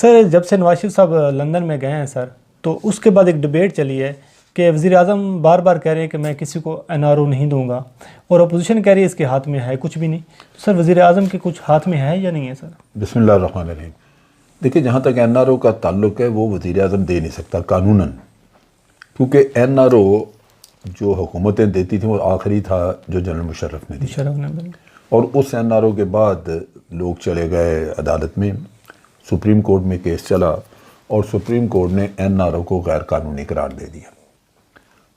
سر جب سے نواز شریف صاحب لندن میں گئے ہیں سر، تو اس کے بعد ایک ڈبیٹ چلی ہے کہ وزیر اعظم بار بار کہہ رہے ہیں کہ میں کسی کو NRO نہیں دوں گا، اور اپوزیشن کہہ رہی ہے اس کے ہاتھ میں ہے کچھ بھی نہیں. سر وزیر اعظم کے کچھ ہاتھ میں ہے یا نہیں ہے سر؟ بسم اللہ الرحمن الرحیم. دیکھیے، جہاں تک NRO کا تعلق ہے وہ وزیر اعظم دے نہیں سکتا قانوناً، کیونکہ NRO جو حکومتیں دیتی تھیں وہ آخری تھا جو جنرل مشرف نے دی، اور اس NRO کے بعد لوگ چلے گئے عدالت میں، سپریم کورٹ میں کیس چلا اور سپریم کورٹ نے NRO کو غیر قانونی قرار دے دیا.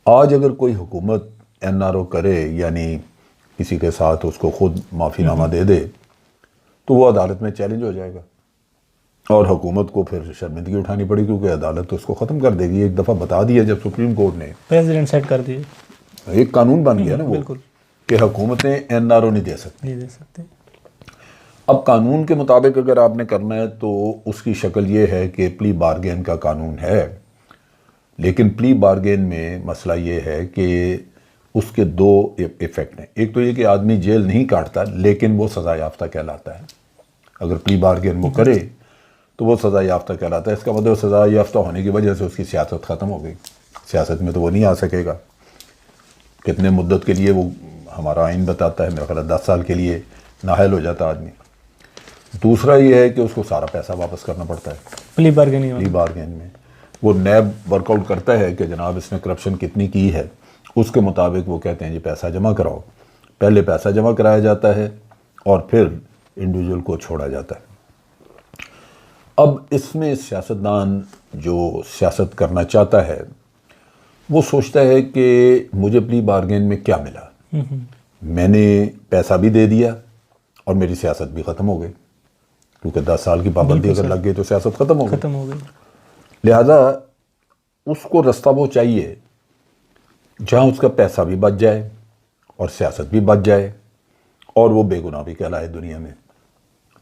آج اگر کوئی حکومت NRO کرے، یعنی کسی کے ساتھ اس کو خود معافی نامہ دے دے، تو وہ عدالت میں چیلنج ہو جائے گا اور حکومت کو پھر شرمندگی اٹھانی پڑی، کیونکہ عدالت اس کو ختم کر دے گی. ایک دفعہ بتا دیا جب سپریم کورٹ نے، پریزیڈنٹ سیٹ کر دیے، ایک قانون بن گیا نا وہ، کہ حکومتیں NRO نہیں دے سکتی. اب قانون کے مطابق اگر آپ نے کرنا ہے تو اس کی شکل یہ ہے کہ پلی بارگین کا قانون ہے، لیکن پلی بارگین میں مسئلہ یہ ہے کہ اس کے دو ایفیکٹ ہیں. ایک تو یہ کہ آدمی جیل نہیں کاٹتا لیکن وہ سزا یافتہ کہلاتا ہے. اگر پلی بارگین وہ کرے تو وہ سزا یافتہ کہلاتا ہے. اس کا مطلب سزا یافتہ ہونے کی وجہ سے اس کی سیاست ختم ہو گئی. سیاست میں تو وہ نہیں آ سکے گا. کتنے مدت کے لیے وہ ہمارا آئین بتاتا ہے، میرا خیال ہے 10 سال کے لیے نااہل ہو جاتا آدمی. دوسرا یہ ہے کہ اس کو سارا پیسہ واپس کرنا پڑتا ہے. پلی بارگین میں وہ نیب ورک آؤٹ کرتا ہے کہ جناب اس نے کرپشن کتنی کی ہے، اس کے مطابق وہ کہتے ہیں جی پیسہ جمع کراؤ. پہلے پیسہ جمع کرایا جاتا ہے اور پھر انڈیویجول کو چھوڑا جاتا ہے. اب اس میں سیاستدان جو سیاست کرنا چاہتا ہے وہ سوچتا ہے کہ مجھے پلی بارگین میں کیا ملا، میں نے پیسہ بھی دے دیا اور میری سیاست بھی ختم ہو گئی، کیونکہ 10 سال کی پابندی اگر لگ گئی تو سیاست ختم ہو گئی. لہذا اس کو رستہ وہ چاہیے جہاں اس کا پیسہ بھی بچ جائے اور سیاست بھی بچ جائے اور وہ بے گناہ بھی کہلائے دنیا میں،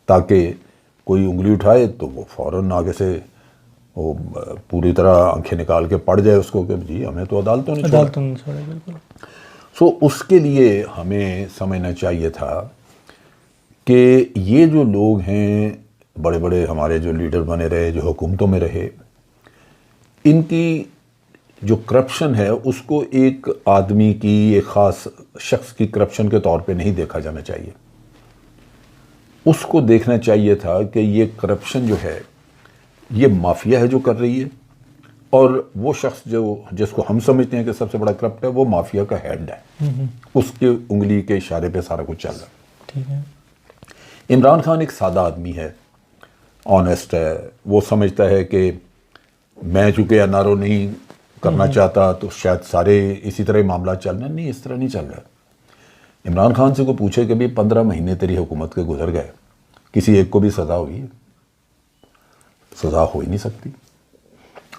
تاکہ کوئی انگلی اٹھائے تو وہ فوراً آگے سے وہ پوری طرح آنکھیں نکال کے پڑ جائے اس کو کہ جی ہمیں تو عدالتوں نے چھوڑا. سو اس کے لیے ہمیں سمجھنا چاہیے تھا کہ یہ جو لوگ ہیں بڑے بڑے ہمارے جو لیڈر بنے رہے، جو حکومتوں میں رہے، ان کی جو کرپشن ہے اس کو ایک آدمی کی، ایک خاص شخص کی کرپشن کے طور پہ نہیں دیکھا جانا چاہیے. اس کو دیکھنا چاہیے تھا کہ یہ کرپشن جو ہے یہ مافیا ہے جو کر رہی ہے، اور وہ شخص جس کو ہم سمجھتے ہیں کہ سب سے بڑا کرپٹ ہے وہ مافیا کا ہیڈ ہے. اس کے انگلی کے اشارے پہ سارا کچھ چل رہا ہے. عمران خان ایک سادہ آدمی ہے، آنیسٹ ہے. وہ سمجھتا ہے کہ میں چونکہ NRO نہیں کرنا چاہتا تو شاید سارے اسی طرح معاملات چل رہے ہیں. نہیں، اس طرح نہیں چل رہا. عمران خان سے کو پوچھے کہ بھی 15 مہینے تیری حکومت کے گزر گئے، کسی ایک کو بھی سزا ہوئی ہے؟ سزا ہو ہی نہیں سکتی.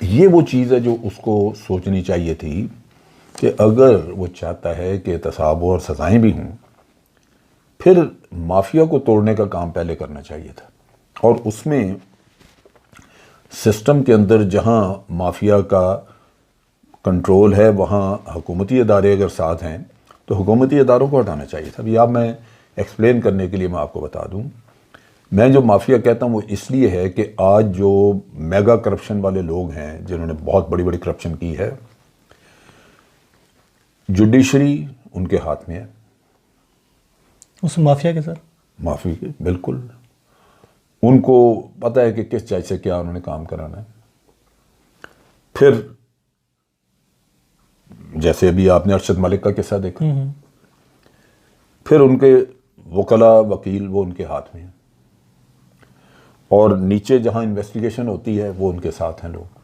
یہ وہ چیز ہے جو اس کو سوچنی چاہیے تھی کہ اگر وہ چاہتا ہے کہ احتساب اور سزائیں بھی ہوں، پھر مافیا کو توڑنے کا کام پہلے کرنا چاہیے تھا. اور اس میں سسٹم کے اندر جہاں مافیا کا کنٹرول ہے وہاں حکومتی ادارے اگر ساتھ ہیں تو حکومتی اداروں کو ہٹانا چاہیے تھا. ابھی آپ میں ایکسپلین کرنے کے لیے میں آپ کو بتا دوں، میں جو مافیا کہتا ہوں وہ اس لیے ہے کہ آج جو میگا کرپشن والے لوگ ہیں جنہوں نے بہت بڑی بڑی کرپشن کی ہے، جوڈیشری ان کے ہاتھ میں ہے. اس مافیا کے سر معافی کے بالکل ان کو پتہ ہے کہ کس جج سے کیا انہوں نے کام کرانا ہے. پھر جیسے ابھی آپ نے ارشد ملک کا قصہ دیکھا، پھر ان کے وکلاء وکیل وہ ان کے ہاتھ میں ہیں، اور نیچے جہاں انویسٹیگیشن ہوتی ہے وہ ان کے ساتھ ہیں لوگ.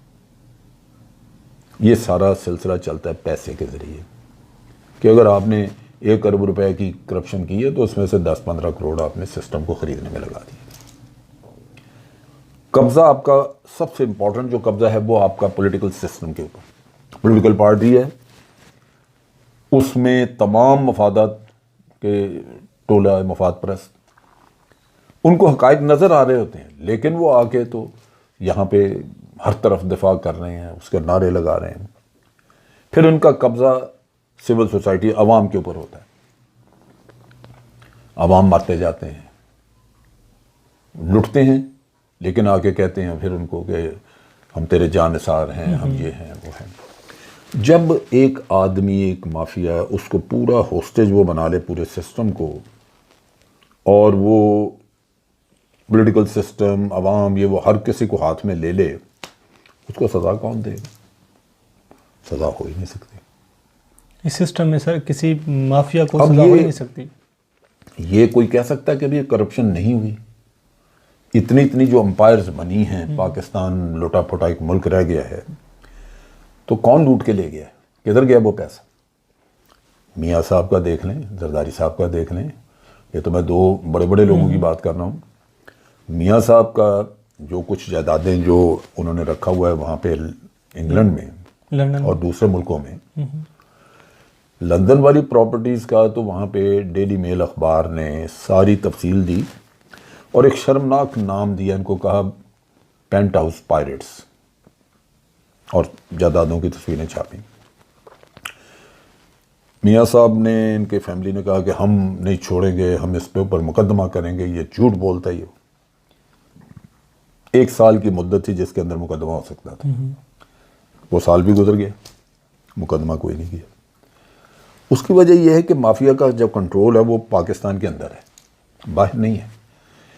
یہ سارا سلسلہ چلتا ہے پیسے کے ذریعے، کہ اگر آپ نے 1 ارب روپے کی کرپشن کی ہے تو اس میں سے 10-15 کروڑ آپ نے سسٹم کو خریدنے میں لگا دیا. قبضہ آپ کا سب سے امپورٹنٹ جو قبضہ ہے وہ آپ کا پولیٹیکل سسٹم کے اوپر. پولیٹیکل پارٹی ہے، اس میں تمام مفادات کے ٹولہ مفاد پرست، ان کو حقائق نظر آ رہے ہوتے ہیں لیکن وہ آ کے تو یہاں پہ ہر طرف دفاع کر رہے ہیں، اس کے نعرے لگا رہے ہیں. پھر ان کا قبضہ سول سوسائٹی عوام کے اوپر ہوتا ہے. عوام مرتے جاتے ہیں، لٹتے ہیں لیکن آ کے کہتے ہیں پھر ان کو کہ ہم تیرے جانثار ہیں، ہم یہ ہیں وہ ہیں۔ جب ایک آدمی، ایک مافیا، اس کو پورا ہوسٹیج وہ بنا لے پورے سسٹم کو، اور وہ پولیٹیکل سسٹم، عوام، یہ وہ ہر کسی کو ہاتھ میں لے لے، اس کو سزا کون دے گا؟ سزا ہو ہی نہیں سکتی اس سسٹم میں سر، کسی مافیا کو سزا ہو ہی نہیں سکتی۔ یہ کوئی کہہ سکتا ہے کہ یہ کرپشن نہیں ہوئی؟ اتنی جو امپائرز بنی ہیں، پاکستان لوٹا پھوٹا ایک ملک رہ گیا ہے، تو کون لوٹ کے لے گیا ہے؟ کدھر گیا وہ پیسہ؟ میاں صاحب کا دیکھ لیں، زرداری صاحب کا دیکھ لیں، یہ تو میں دو بڑے بڑے لوگوں کی بات کر رہا ہوں۔ میاں صاحب کا جو کچھ جائیدادیں جو انہوں نے رکھا ہوا ہے وہاں پہ انگلینڈ میں، لندن اور دوسرے ملکوں میں، لندن والی پراپرٹیز کا تو وہاں پہ ڈیلی میل اخبار نے ساری تفصیل دی، اور ایک شرمناک نام دیا ان کو، کہا پینٹ ہاؤس پائریٹس، اور جائیدادوں کی تصویریں چھاپیں۔ میاں صاحب نے، ان کے فیملی نے کہا کہ ہم نہیں چھوڑیں گے، ہم اس پہ اوپر مقدمہ کریں گے، یہ جھوٹ بولتا ہے۔ یہ 1 سال کی مدت تھی جس کے اندر مقدمہ ہو سکتا تھا، وہ سال بھی گزر گیا، مقدمہ کوئی نہیں کیا۔ اس کی وجہ یہ ہے کہ مافیا کا جو کنٹرول ہے وہ پاکستان کے اندر ہے، باہر نہیں ہے۔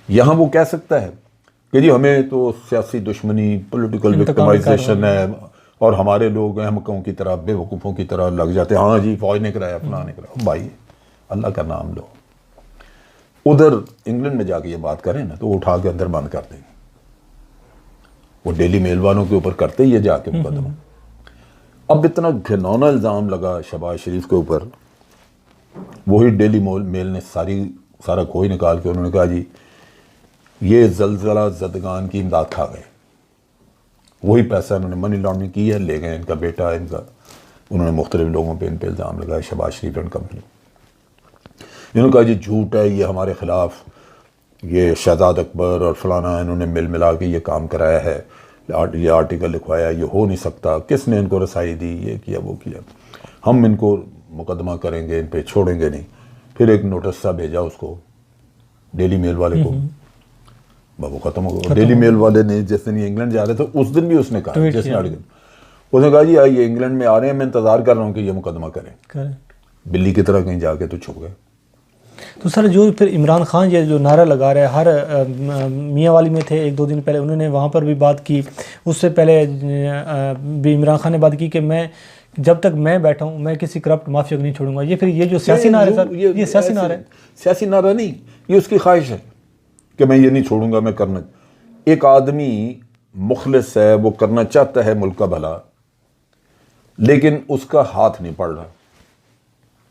یہاں وہ کہہ سکتا ہے کہ جی ہمیں تو سیاسی دشمنی، پولیٹیکل وکٹمائزیشن ہے، اور ہمارے لوگ احمقوں کی طرح، بے وقوفوں کی طرح لگ جاتے ہیں، ہاں جی فوج نے کرایا، فلاں نے کرایا۔ بھائی اللہ کا نام لو، ادھر انگلینڈ میں جا کے یہ بات کریں نا تو وہ اٹھا کے اندر بند کر دیں گے۔ وہ ڈیلی میل والوں کے اوپر کرتے ہی ہے جا کے مقدمہ۔ اب اتنا گھنونا الزام لگا شہباز شریف کے اوپر، وہی ڈیلی میل نے سارا کھوئی نکال کے انہوں نے کہا جی یہ زلزلہ زدگان کی امداد کھا گئے، وہی پیسہ انہوں نے منی لانڈرنگ کی ہے، لے گئے ان کا بیٹا، ان کا، انہوں نے مختلف لوگوں پہ ان پہ الزام لگایا، شہباز شریف اینڈ کمپنی۔ انہوں نے کہا جی جھوٹ ہے، یہ ہمارے خلاف، یہ شہزاد اکبر اور فلانا انہوں نے مل ملا کے یہ کام کرایا ہے، یہ آرٹیکل لکھوایا، یہ ہو نہیں سکتا، کس نے ان کو رسائی دی، یہ کیا وہ کیا، ہم ان کو مقدمہ کریں گے، ان پہ چھوڑیں گے نہیں۔ پھر ایک نوٹس سا بھیجا اس کو، ڈیلی میل والے کو، وہ ختم ہو گیا۔ ڈیلی میل والے نے جس دن یہ انگلینڈ جا رہے تھے اس دن بھی اس نے کہا، جس نے آرٹیکل، اس نے کہا جی یہ انگلینڈ میں آ رہے ہیں، میں انتظار کر رہا ہوں کہ یہ مقدمہ کریں، بلی کی طرح کہیں جا کے تو چھپ گئے۔ تو سر جو پھر عمران خان یہ جو نعرہ لگا رہا ہے، ہر میاں والی میں تھے 1-2 دن پہلے، انہوں نے وہاں پر بھی بات کی، اس سے پہلے بھی عمران خان نے بات کی کہ میں جب تک میں بیٹھا ہوں میں کسی کرپٹ مافیا کو نہیں چھوڑوں گا۔ یہ پھر یہ جو سیاسی نعرہ ہے سر، یہ سیاسی نعرہ ہے؟ سیاسی نعرہ نہیں، یہ اس کی خواہش ہے کہ میں یہ نہیں چھوڑوں گا، میں کرنا۔ ایک آدمی مخلص ہے، وہ کرنا چاہتا ہے ملک کا بھلا، لیکن اس کا ہاتھ نہیں پڑ رہا،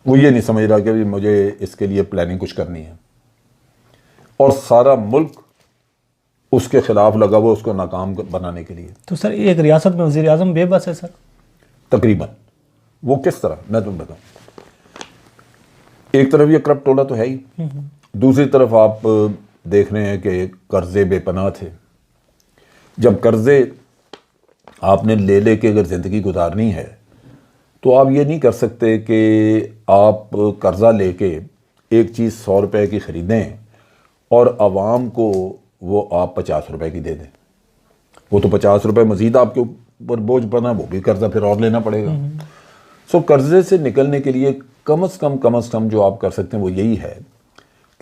وہ یہ نہیں سمجھ رہا کہ مجھے اس کے لیے پلاننگ کچھ کرنی ہے، اور سارا ملک اس کے خلاف لگا وہ اس کو ناکام بنانے کے لیے۔ تو سر ایک ریاست میں وزیر اعظم بے بس ہے سر تقریباً۔ وہ کس طرح، میں تمہیں بتاؤں، ایک طرف یہ کرپٹ ٹولہ تو ہے ہی، دوسری طرف آپ دیکھ رہے ہیں کہ قرضے بے پناہ تھے۔ جب قرضے آپ نے لے کے اگر زندگی گزارنی ہے تو آپ یہ نہیں کر سکتے کہ آپ قرضہ لے کے ایک چیز 100 روپے کی خریدیں اور عوام کو وہ آپ 50 روپے کی دے دیں۔ وہ تو 50 روپے مزید آپ کے اوپر بوجھ بنا، وہ بھی قرضہ پھر اور لینا پڑے گا۔ سو قرضے سے نکلنے کے لیے کم از کم جو آپ کر سکتے ہیں وہ یہی ہے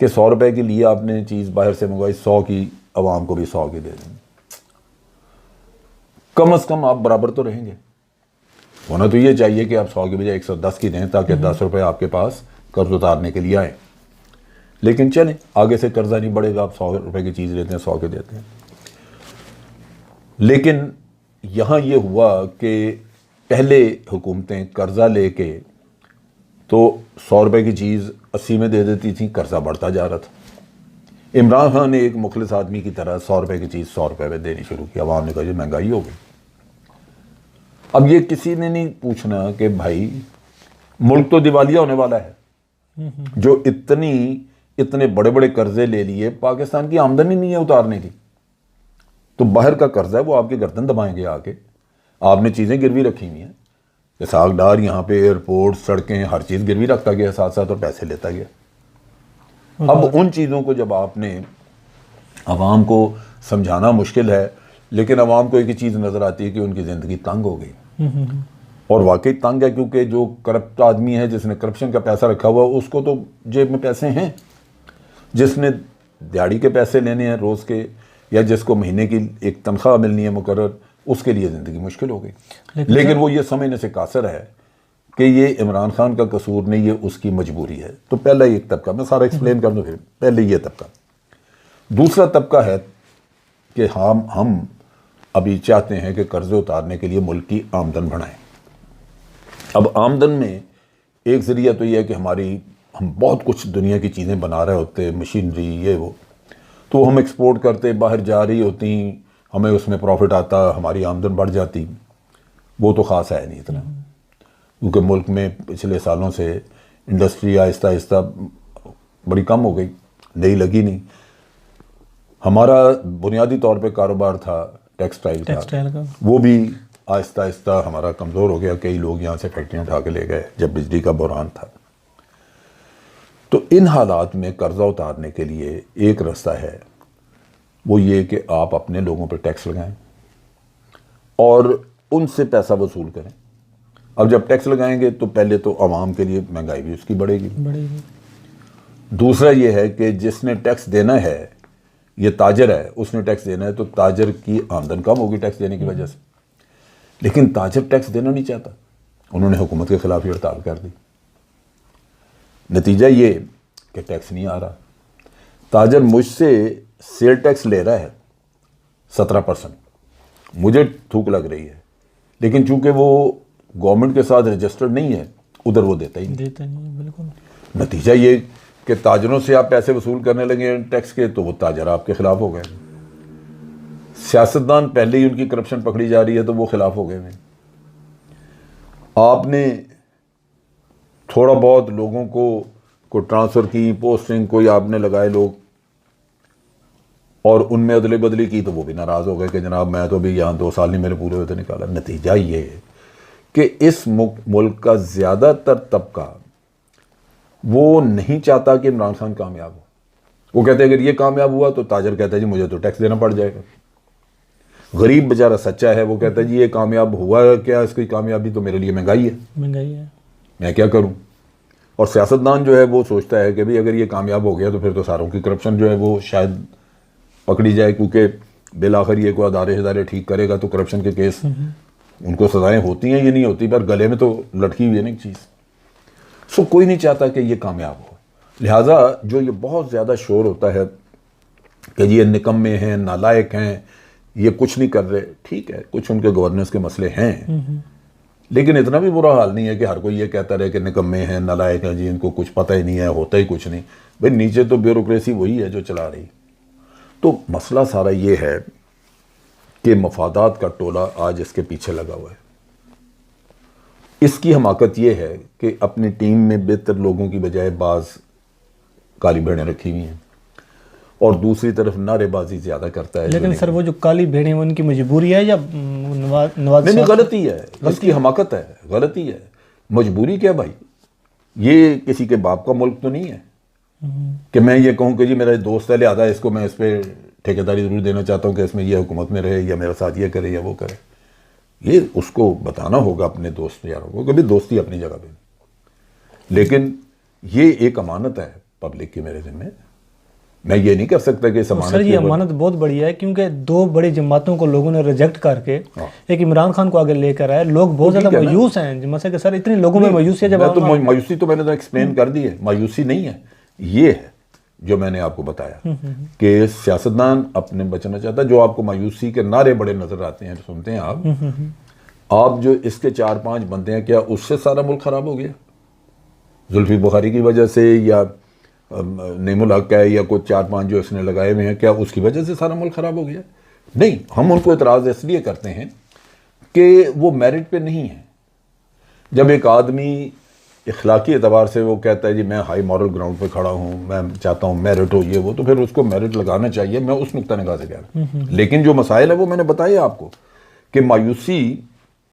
کہ 100 روپے کے لیے آپ نے چیز باہر سے منگوائی، 100 کی عوام کو بھی 100 کی دے دیں، کم از کم آپ برابر تو رہیں گے۔ ہونا تو یہ چاہیے کہ آپ 100 کی بجائے 110 کی دیں تاکہ 10 روپے آپ کے پاس قرض اتارنے کے لیے آئیں، لیکن چلیں آگے سے قرضہ نہیں بڑھے گا، آپ 100 روپے کی چیز لیتے ہیں 100 کے دیتے ہیں۔ لیکن یہاں یہ ہوا کہ پہلے حکومتیں قرضہ لے کے تو 100 روپے کی چیز 80 میں دے دیتی تھیں، قرضہ بڑھتا جا رہا تھا۔ عمران خان نے ایک مخلص آدمی کی طرح 100 روپے کی چیز 100 روپے میں دینی شروع کی، عوام نے کہا یہ مہنگائی ہو گئی۔ اب یہ کسی نے نہیں پوچھنا کہ بھائی ملک تو دیوالیہ ہونے والا ہے، جو اتنے بڑے بڑے قرضے لے لیے، پاکستان کی آمدنی نہیں ہے اتارنے کی، تو باہر کا قرضہ ہے وہ آپ کے گردن دبائیں گے آ کے۔ آپ نے چیزیں گروی رکھی ہوئی ہیں، اسحاق ڈار یہاں پہ ایئرپورٹ، سڑکیں، ہر چیز گروی رکھتا گیا ساتھ ساتھ اور پیسے لیتا گیا۔ اب ان چیزوں کو جب آپ نے عوام کو سمجھانا مشکل ہے، لیکن عوام کو ایک ہی چیز نظر آتی ہے کہ ان کی زندگی تنگ ہو گئی، اور واقعی تنگ ہے، کیونکہ جو کرپٹ آدمی ہے، جس نے کرپشن کا پیسہ رکھا ہوا، اس کو تو جیب میں پیسے ہیں، جس نے دیہڑی کے پیسے لینے ہیں روز کے، یا جس کو مہینے کی ایک تنخواہ ملنی ہے مقرر، اس کے لیے زندگی مشکل ہو گئی، لیکن وہ یہ سمجھنے سے قاصر ہے کہ یہ عمران خان کا قصور نہیں، یہ اس کی مجبوری ہے۔ تو پہلا ایک طبقہ، میں سارا ایکسپلین کر دوں پھر، پہلے یہ طبقہ۔ دوسرا طبقہ ہے کہ ہم ابھی چاہتے ہیں کہ قرضے اتارنے کے لیے ملک کی آمدن بڑھائیں۔ اب آمدن میں ایک ذریعہ تو یہ ہے کہ ہم بہت کچھ دنیا کی چیزیں بنا رہے ہوتے، مشینری یہ وہ، تو ہم ایکسپورٹ کرتے، باہر جا رہی ہوتی، ہمیں اس میں پروفٹ آتا، ہماری آمدن بڑھ جاتی۔ وہ تو خاص ہے نہیں اتنا، کیونکہ ملک میں پچھلے سالوں سے انڈسٹری آہستہ آہستہ بڑی کم ہو گئی، نئی لگی نہیں۔ ہمارا بنیادی طور پہ کاروبار تھا ٹیکسٹائل کا، وہ بھی آہستہ آہستہ ہمارا کمزور ہو گیا، کئی لوگ یہاں سے فیکٹریاں اٹھا کے لے گئے جب بجلی کا بحران تھا۔ تو ان حالات میں قرضہ اتارنے کے لیے ایک راستہ ہے، وہ یہ کہ آپ اپنے لوگوں پہ ٹیکس لگائیں اور ان سے پیسہ وصول کریں۔ اب جب ٹیکس لگائیں گے تو پہلے تو عوام کے لیے مہنگائی بھی اس کی بڑھے گی، دوسرا یہ ہے کہ جس نے ٹیکس دینا ہے، یہ تاجر ہے، اس نے ٹیکس دینا ہے، تو تاجر کی آمدن کم ہوگی ٹیکس دینے کی وجہ سے، لیکن تاجر ٹیکس دینا نہیں چاہتا، انہوں نے حکومت کے خلاف ہی ہڑتال کر دی۔ نتیجہ یہ کہ ٹیکس نہیں آ رہا، تاجر مجھ سے سیل ٹیکس لے رہا ہے 17%، مجھے تھوک لگ رہی ہے، لیکن چونکہ وہ گورنمنٹ کے ساتھ رجسٹرڈ نہیں ہے، ادھر وہ دیتا ہی نہیں۔ بالکل نتیجہ یہ کہ تاجروں سے آپ پیسے وصول کرنے لگے ٹیکس کے، تو وہ تاجر آپ کے خلاف ہو گئے، سیاستدان پہلے ہی ان کی کرپشن پکڑی جا رہی ہے تو وہ خلاف ہو گئے ہیں۔ آپ نے تھوڑا بہت لوگوں کو ٹرانسفر کی، پوسٹنگ کوئی آپ نے لگائے لوگ، اور ان میں ادلے بدلی کی، تو وہ بھی ناراض ہو گئے کہ جناب میں تو بھی یہاں 2 سال نہیں میرے پورے ہوتے نکالا۔ نتیجہ یہ ہے کہ اس ملک کا زیادہ تر طبقہ وہ نہیں چاہتا کہ عمران خان کامیاب ہو۔ وہ کہتے ہیں اگر یہ کامیاب ہوا تو تاجر کہتا ہے جی مجھے تو ٹیکس دینا پڑ جائے گا۔ غریب بیچارہ سچا ہے، وہ کہتا ہے جی یہ کامیاب ہوا ہے کیا، اس کی کامیابی تو میرے لیے مہنگائی ہے، میں کیا کروں۔ اور سیاستدان جو ہے وہ سوچتا ہے کہ بھئی اگر یہ کامیاب ہو گیا تو پھر تو ساروں کی کرپشن جو ہے وہ شاید پکڑی جائے، کیونکہ بالآخر یہ کوئی ادارے ٹھیک کرے گا تو کرپشن کے کیس ان کو سزائیں ہوتی ہیں، یہ نہیں ہوتی، پر گلے میں تو لٹکی ہوئی ہے نا ایک چیز۔ سو کوئی نہیں چاہتا کہ یہ کامیاب ہو، لہٰذا جو یہ بہت زیادہ شور ہوتا ہے کہ یہ نکمے ہیں، نالائق ہیں، یہ کچھ نہیں کر رہے، ٹھیک ہے کچھ ان کے گورننس کے مسئلے ہیں، لیکن اتنا بھی برا حال نہیں ہے کہ ہر کوئی یہ کہتا رہے کہ نکمے ہیں، نالائق ہیں، جی ان کو کچھ پتہ ہی نہیں ہے، ہوتا ہی کچھ نہیں۔ بھئی نیچے تو بیوروکریسی وہی ہے جو چلا رہی۔ تو مسئلہ سارا یہ ہے کہ مفادات کا ٹولہ آج اس کے پیچھے لگا ہوا ہے۔ اس کی حماقت یہ ہے کہ اپنی ٹیم میں بہتر لوگوں کی بجائے بعض کالی بھیڑیں رکھی ہوئی ہیں، اور دوسری طرف نعرے بازی زیادہ کرتا ہے۔ لیکن سر وہ جو کالی بھیڑیں ان کی مجبوری ہے یا نواز نہیں، غلطی ہے، اس کی حماقت ہے، غلطی ہے۔ مجبوری کیا بھائی، یہ کسی کے باپ کا ملک تو نہیں ہے کہ میں یہ کہوں کہ جی میرا دوست ہے لہٰذا اس کو میں اس پہ ٹھیکیداری ضرور دینا چاہتا ہوں کہ اس میں یہ حکومت میں رہے یا میرے ساتھ یہ کرے یا وہ کرے۔ یہ اس کو بتانا ہوگا اپنے دوست یاروں کو، کبھی دوستی اپنی جگہ پہ، لیکن یہ ایک امانت ہے پبلک کی میرے ذمہ۔ میں یہ نہیں کر سکتا کہ اس امانت سر یہ امانت بہت بڑی ہے، کیونکہ 2 بڑی جماعتوں کو لوگوں نے ریجیکٹ کر کے ایک عمران خان کو آگے لے کر آئے۔ لوگ بہت زیادہ مایوس ہیں، مثلا کہ سر اتنے لوگوں میں مایوسی ہے۔ جب مایوسی تو میں نے تو ایکسپلین کر دی ہے، مایوسی نہیں ہے، یہ ہے جو میں نے آپ کو بتایا کہ سیاستدان اپنے بچنا چاہتا ہے۔ جو آپ کو مایوسی کے نعرے بڑے نظر آتے ہیں، سنتے ہیں آپ جو اس کے 4-5 بندے ہیں، کیا اس سے سارا ملک خراب ہو گیا؟ زلفی بخاری کی وجہ سے، یا نعیم الحق ہے، یا کوئی 4-5 جو اس نے لگائے ہوئے ہیں، کیا اس کی وجہ سے سارا ملک خراب ہو گیا؟ نہیں، ہم ان کو اعتراض اس لیے کرتے ہیں کہ وہ میرٹ پہ نہیں ہے۔ جب ایک آدمی اخلاقی اعتبار سے وہ کہتا ہے جی میں ہائی مورل گراؤنڈ پہ کھڑا ہوں، میں چاہتا ہوں میرٹ ہو یہ وہ، تو پھر اس کو میرٹ لگانا چاہیے۔ میں اس نقطہ نگاہ سے کہہ رہا ہوں، لیکن جو مسائل ہیں وہ میں نے بتایا آپ کو کہ مایوسی